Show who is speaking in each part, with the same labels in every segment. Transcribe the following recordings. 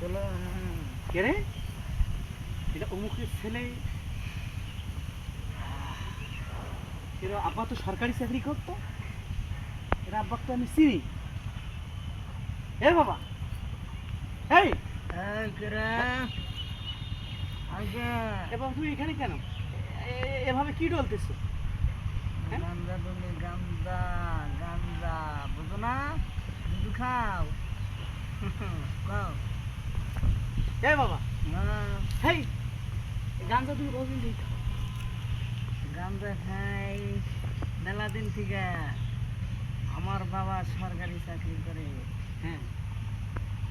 Speaker 1: তোলো
Speaker 2: কে রে? এটা অমুকের ছেলে। এর আব্বা তো সরকারি চাকরি করতো। এর আব্বাকে তো আমি চিনি। এ বাবা, এই এ বাবা, তুমি এখানে কেন? এভাবে কি ডলতেছো? হ্যাঁ?
Speaker 1: গান্দা তুমি গান্দা গান্দা বুঝো না? দুধ খাও খাও
Speaker 2: এ বাবা,
Speaker 1: না
Speaker 2: হেই, গাঞ্জা তুমি কতদিন থেকে খাও?
Speaker 1: গান্দা খাই মেলা দিন থেকে। আমার বাবা সরকারি চাকরি করে,
Speaker 2: হ্যাঁ,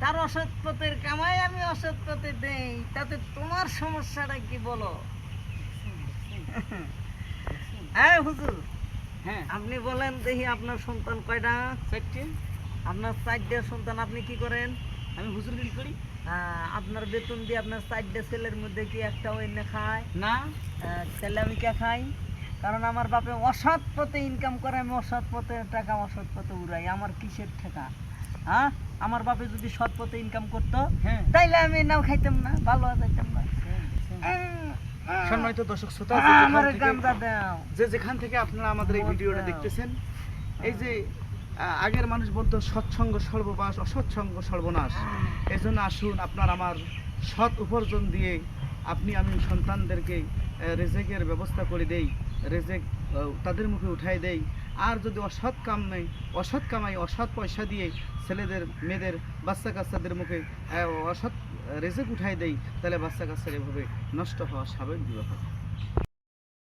Speaker 1: তার অসৎ পথের কামাই আমি অসৎ পথে দেই, তাতে তোমার সমস্যাটা কি বলো? হ্যাঁ হুজুর,
Speaker 2: হ্যাঁ,
Speaker 1: আপনি বলেন দেখি আপনার সন্তান কয়টা?
Speaker 2: চারটে।
Speaker 1: আপনার 4টে সন্তান, আপনি কি করেন?
Speaker 2: আমি হুজুরগিরি করি
Speaker 1: আপনার বেতন দিয়ে আপনার 4টে ছেলের মধ্যে কি একটা অন্য খায়?
Speaker 2: না।
Speaker 1: তাহলে আমি কে খাই? কারণ আমার বাপে অসৎ পথে ইনকাম করে, আমি অসৎ পথে টাকা অসৎ পথে উড়াই। আমার কিসের টাকা? হ্যাঁ, আমার বাপে যদি সৎ পথে ইনকাম করতো,
Speaker 2: হ্যাঁ,
Speaker 1: তাইলে আমি নাও খাইতাম না, ভালো যাইতাম না।
Speaker 2: সম্মানিত দর্শক শ্রোতা,
Speaker 1: আমার গান্দা দাও।
Speaker 2: যে যেখান থেকে আপনারা আমাদের এই ভিডিওটা দেখতেছেন, এই যে আগের মানুষ বলতো সৎসঙ্গ সর্বনাশ, অসৎসঙ্গ সর্বনাশ। এই জন্য আসুন, আপনার আমার সৎ উপার্জন দিয়ে আমি সন্তানদেরকে রেজেকের ব্যবস্থা করে দেই, রেজেক তাদের মুখে উঠাই দেই। আর যদি অসৎ কামাই অসৎ পয়সা দিয়ে ছেলেদের, মেয়েদের, বাচ্চা কাচ্চাদের মুখে অসৎ রেজেক উঠাই দেই, তাহলে বাচ্চা কাচ্চার এভাবে নষ্ট হওয়া স্বাভাবিক ব্যাপার।